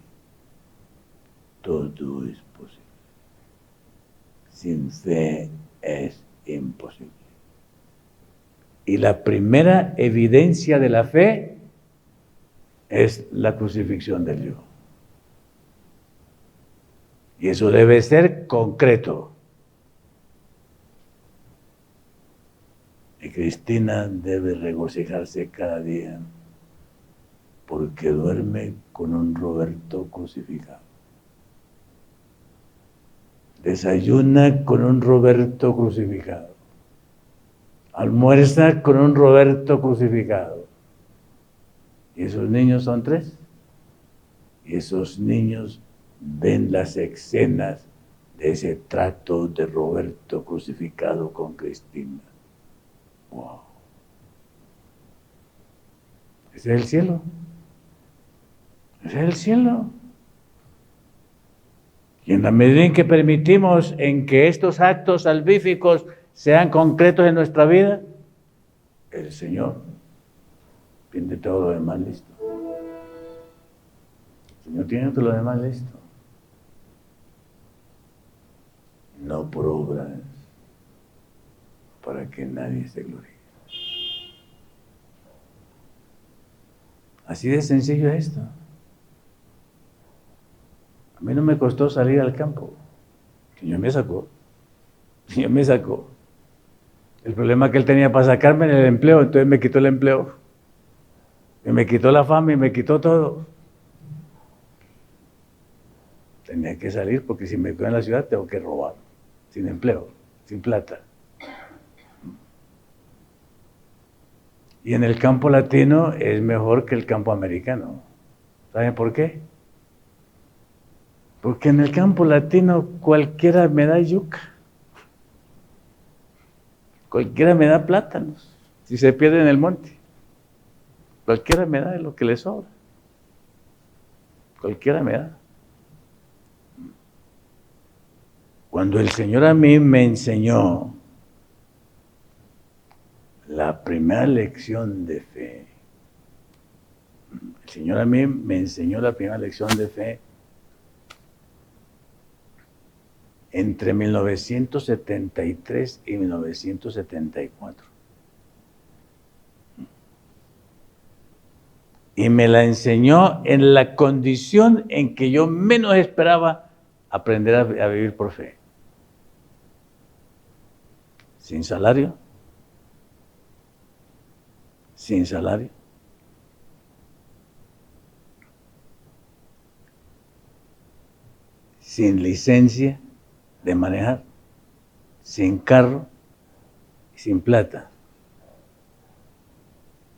todo es posible. Sin fe es imposible. Y la primera evidencia de la fe es la crucifixión del Hijo. Y eso debe ser concreto. Y Cristina debe regocijarse cada día porque duerme con un Roberto crucificado. Desayuna con un Roberto crucificado. Almuerza con un Roberto crucificado. Y esos niños son 3. Y esos niños ven las escenas de ese trato de Roberto crucificado con Cristina. Wow. Ese es el cielo. Ese es el cielo. Y en la medida en que permitimos en que estos actos salvíficos sean concretos en nuestra vida, el Señor tiene todo lo demás listo. El Señor tiene todo lo demás listo. No por obras, para que nadie se gloríe. Así de sencillo es esto. A mí no me costó salir al campo. El Señor me sacó. El Señor me sacó. El problema que Él tenía para sacarme en el empleo, entonces me quitó el empleo. Y me quitó la fama y me quitó todo. Tenía que salir porque si me quedo en la ciudad tengo que robar. Sin empleo, sin plata. Y en el campo latino es mejor que el campo americano. ¿Saben por qué? Porque en el campo latino cualquiera me da yuca. Cualquiera me da plátanos. Si se pierde en el monte. Cualquiera me da lo que le sobra. Cualquiera me da. Cuando el Señor a mí me enseñó la primera lección de fe, el Señor a mí me enseñó la primera lección de fe entre 1973 y 1974. Y me la enseñó en la condición en que yo menos esperaba aprender a vivir por fe. Sin salario. Sin salario. Sin licencia de manejar. Sin carro. Sin plata.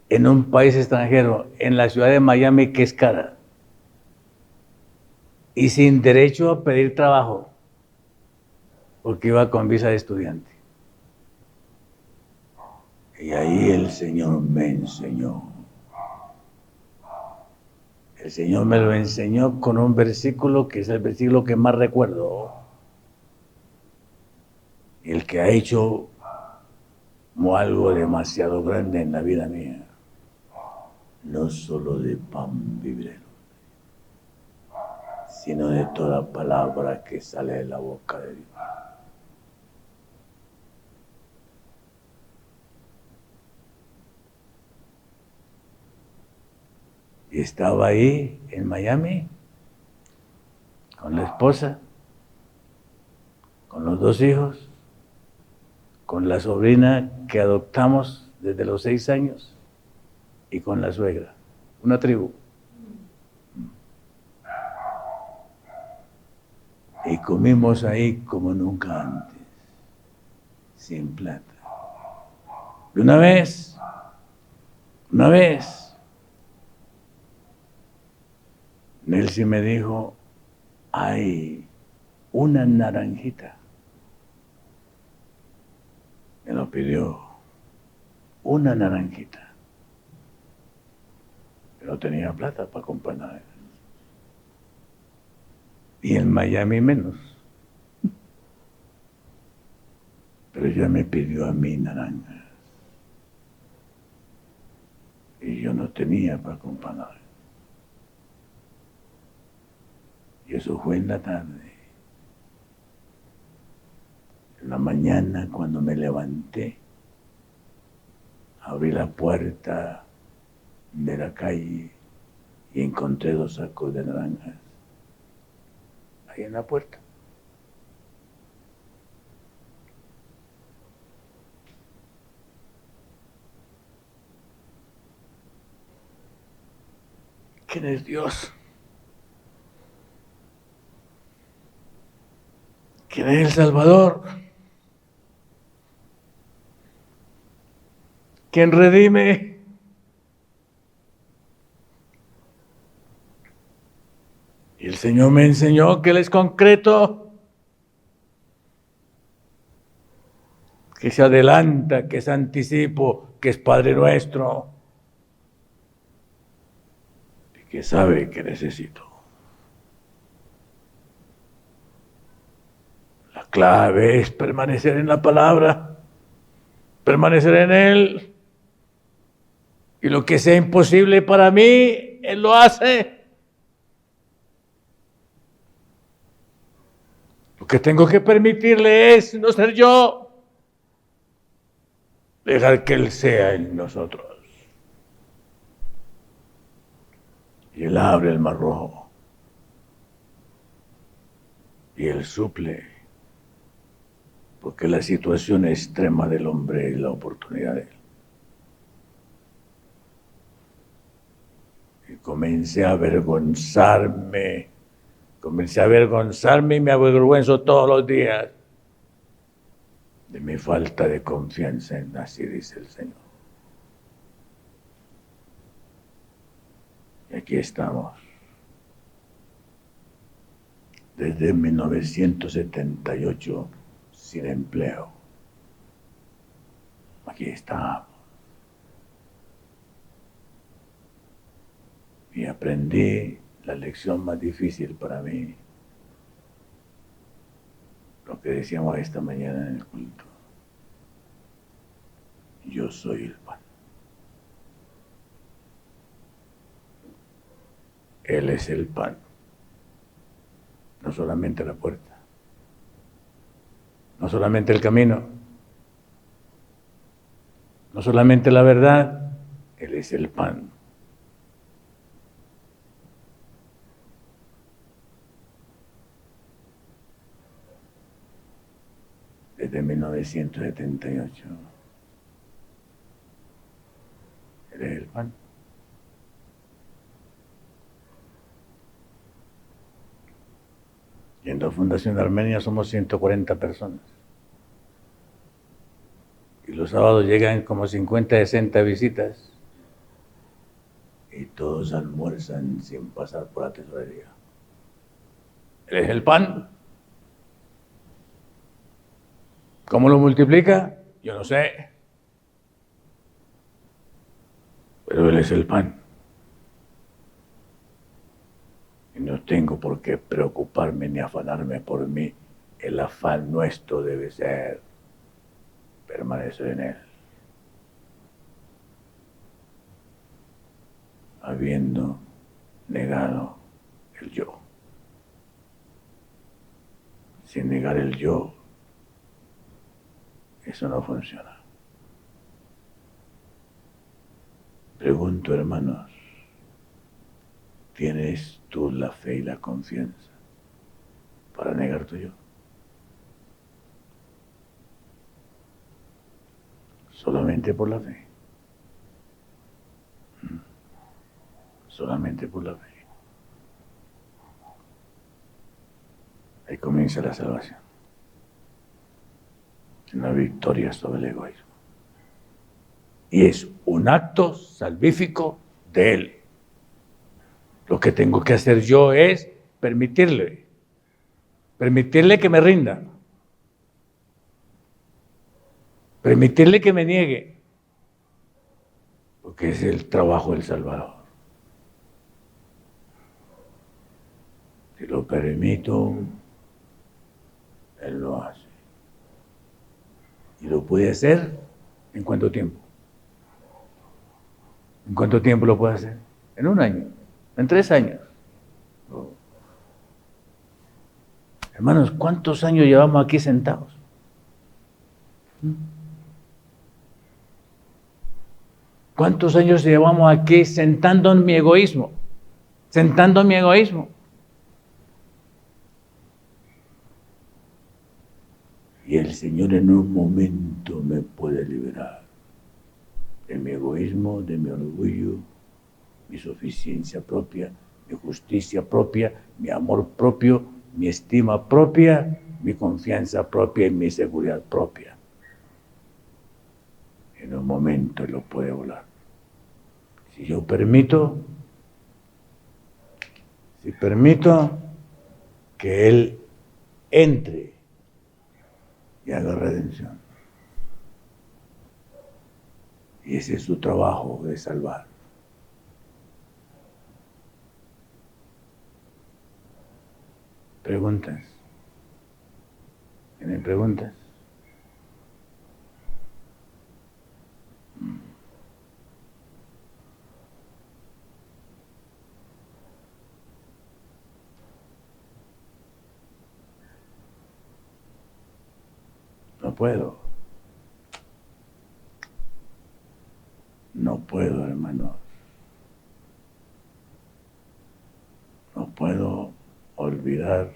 En un país extranjero, en la ciudad de Miami, que es cara. Y sin derecho a pedir trabajo. Porque iba con visa de estudiante. Y ahí el Señor me enseñó. El Señor me lo enseñó con un versículo que es el versículo que más recuerdo. Y el que ha hecho algo demasiado grande en la vida mía. No solo de pan viviré, sino de toda palabra que sale de la boca de Dios. Y estaba ahí en Miami con la esposa, con los 2 hijos, con la sobrina que adoptamos desde los 6 años y con la suegra, una tribu. Y comimos ahí como nunca antes, sin plata. Y una vez, Nelson me dijo, hay una naranjita. Me lo pidió, una naranjita. Pero no tenía plata para comprar nada. Y en Miami menos. Pero ella me pidió a mí naranjas. Y yo no tenía para comprar nada. Y eso fue en la tarde. En la mañana, cuando me levanté, abrí la puerta de la calle y encontré 2 sacos de naranjas ahí en la puerta. ¿Quién es Dios? ¿Quién es el Salvador? ¿Quién redime? Y el Señor me enseñó que Él es concreto, que se adelanta, que es anticipo, que es Padre nuestro, y que sabe que necesito. La clave es permanecer en la palabra, permanecer en Él, y lo que sea imposible para mí, Él lo hace. Lo que tengo que permitirle es no ser yo, dejar que Él sea en nosotros. Y Él abre el mar rojo. Y Él suple. Porque la situación extrema del hombre es la oportunidad de Él. Y comencé a avergonzarme y me avergüenzo todos los días de mi falta de confianza en así dice el Señor. Y aquí estamos. Desde 1978 sin empleo. Aquí estamos. Y aprendí la lección más difícil para mí. Lo que decíamos esta mañana en el culto. Yo soy el pan. Él es el pan. No solamente la puerta. No solamente el camino. No solamente la verdad. Él es el pan. Desde 1978. Él es el pan. Y en la Fundación de Armenia somos 140 personas. Y los sábados llegan como 50, 60 visitas. Y todos almuerzan sin pasar por la tesorería. Él es el pan. ¿Cómo lo multiplica? Yo no sé. Pero Él es el pan. Y no tengo por qué preocuparme ni afanarme por mí. El afán nuestro debe ser permanecer en Él. Habiendo negado el yo. Sin negar el yo, eso no funciona. Pregunto, hermanos, ¿tienes tú la fe y la confianza para negar tu yo? Solamente por la fe. solamente por la fe. Ahí comienza la salvación. Una victoria sobre el egoísmo. Y es un acto salvífico de Él. Lo que tengo que hacer yo es permitirle que me rinda, permitirle que me niegue, porque es el trabajo del Salvador. Si lo permito, Él lo hace. Y lo puede hacer ¿en cuánto tiempo? ¿En cuánto tiempo lo puede hacer? En 1 año, en 3 años. Oh. Hermanos, ¿cuántos años llevamos aquí sentados? ¿Cuántos años llevamos aquí sentando en mi egoísmo? Sentando en mi egoísmo. Y el Señor en un momento me puede liberar de mi egoísmo, de mi orgullo, mi suficiencia propia, mi justicia propia, mi amor propio, mi estima propia, mi confianza propia y mi seguridad propia. En un momento Él lo puede volar. Si yo permito, que Él entre y haga redención. Y ese es su trabajo de salvar. ¿Preguntas? ¿Tienen preguntas? No puedo. No puedo, hermanos. No puedo olvidar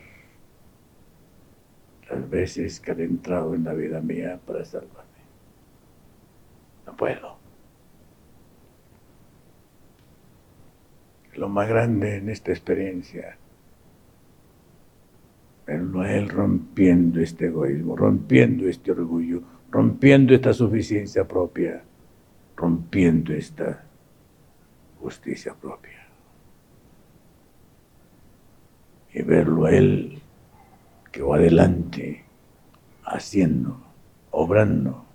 las veces que han entrado en la vida mía para salvarme. No puedo. Lo más grande en esta experiencia, verlo a Él rompiendo este egoísmo, rompiendo este orgullo, rompiendo esta suficiencia propia, rompiendo esta justicia propia. Y verlo a Él que va adelante, haciendo, obrando,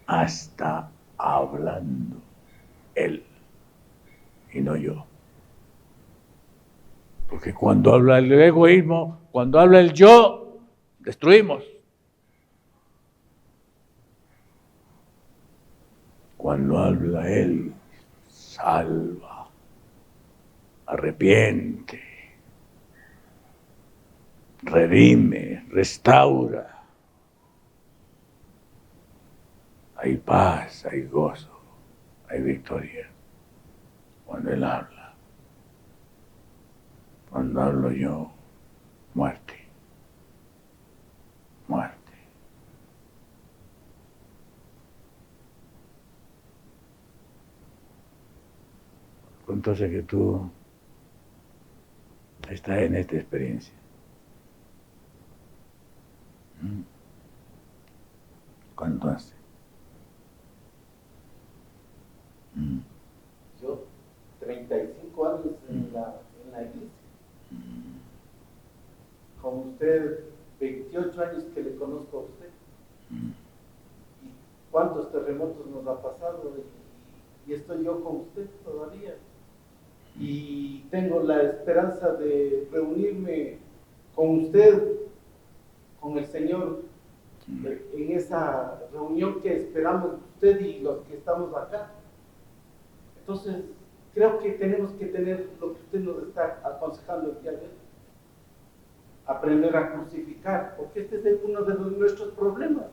hasta hablando Él y no yo. Porque cuando habla el egoísmo, cuando habla el yo, destruimos. Cuando habla Él, salva, arrepiente, redime, restaura. Hay paz, hay gozo, hay victoria. Cuando Él habla. Cuando hablo yo, muerte. Muerte. Entonces que tú estás en esta experiencia. ¿Cuánto hace? Yo, 35 años en la iglesia. Con usted, 28 años que le conozco a usted. ¿Y cuántos terremotos nos ha pasado? Y estoy yo con usted todavía. Y tengo la esperanza de reunirme con usted, con el Señor, en esa reunión que esperamos usted y los que estamos acá. Entonces, creo que tenemos que tener lo que usted nos está aconsejando el día de hoy. Aprender a crucificar, porque este es uno de nuestros problemas.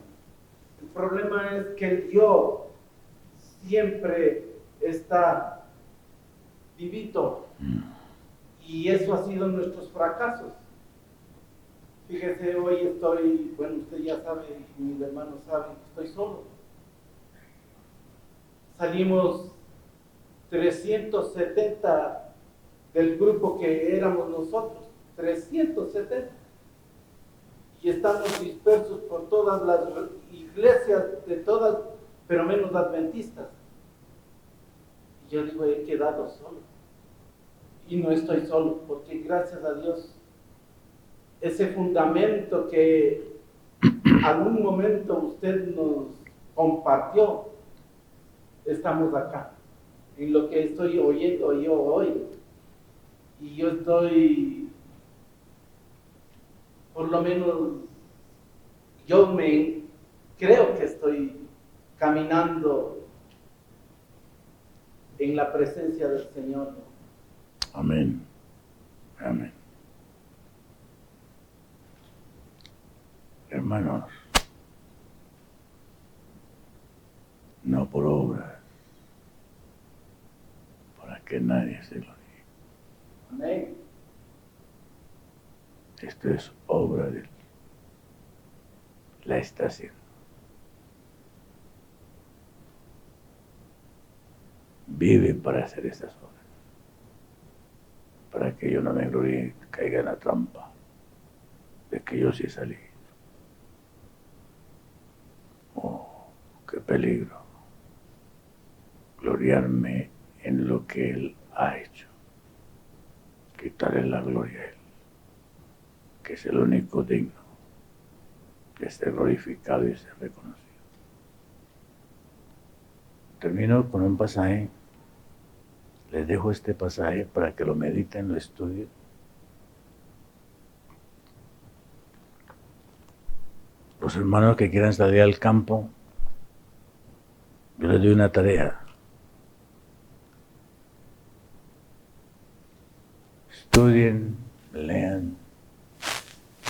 El problema es que el yo siempre está vivito, y eso ha sido nuestros fracasos. Fíjese, hoy estoy, bueno, usted ya sabe, y mis hermanos saben que estoy solo. Salimos 370 del grupo que éramos nosotros, 370. Y estamos dispersos por todas las iglesias, de todas, pero menos adventistas. Y yo digo, he quedado solo. Y no estoy solo, porque gracias a Dios, ese fundamento que algún momento usted nos compartió, estamos acá, en lo que estoy oyendo yo hoy. Y yo estoy, por lo menos, creo que estoy caminando en la presencia del Señor, ¿no? Amén. Amén. Hermanos, no por obras, para que nadie se gloríe. Amén. Esto es obra de Él. La está haciendo. Vive para hacer esas obras. Para que yo no me gloríe, caiga en la trampa de que yo sí salí. Oh, qué peligro. Gloriarme en lo que Él ha hecho. Quitarle la gloria a Él, que es el único digno de ser glorificado y ser reconocido. Termino con un pasaje. Les dejo este pasaje para que lo mediten, lo estudien. Los hermanos que quieran salir al campo, yo les doy una tarea. Estudien, lean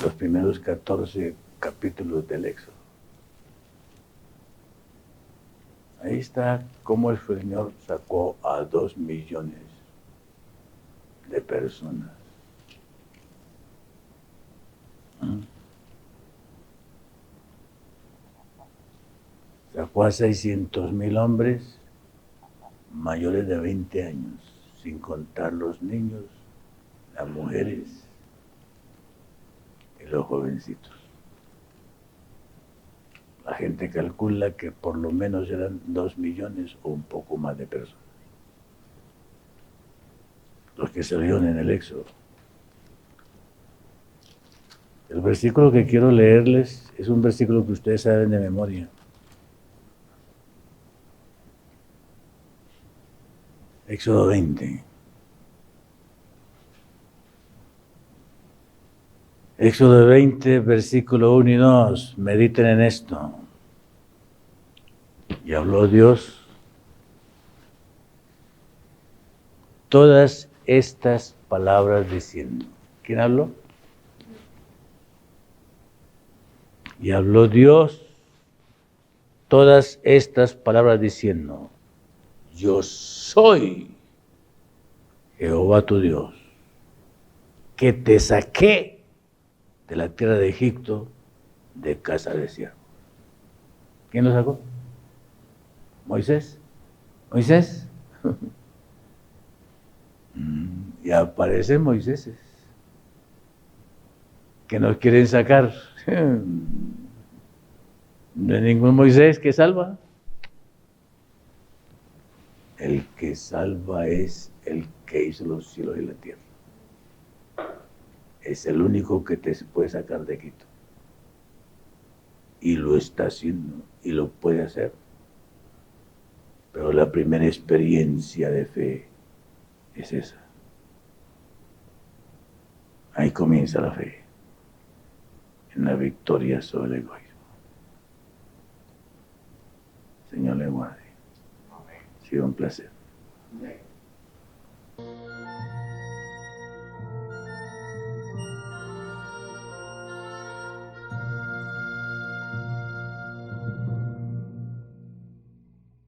los primeros 14 capítulos del Éxodo. Ahí está cómo el Señor sacó a 2 millones de personas. Sacó a 600,000 hombres mayores de 20 años, sin contar los niños, las mujeres y los jovencitos. La gente calcula que por lo menos eran 2 millones o un poco más de personas los que salieron en el Éxodo. El versículo que quiero leerles es un versículo que ustedes saben de memoria. Éxodo 20. Éxodo 20, versículo 1 y 2. Mediten en esto. Y habló Dios todas estas palabras diciendo. ¿Quién habló? Y habló Dios todas estas palabras diciendo: yo soy Jehová tu Dios, que te saqué de la tierra de Egipto, de casa de siervos. ¿Quién lo sacó? ¿Moisés? ¿Moisés? Y aparecen Moiséses que nos quieren sacar. No hay ningún Moisés que salva. El que salva es el que hizo los cielos y la tierra. Es el único que te puede sacar de Egipto. Y lo está haciendo, y lo puede hacer. Pero la primera experiencia de fe es esa. Ahí comienza la fe, en la victoria sobre el egoísmo. Señor le guarde. Ha sido un placer.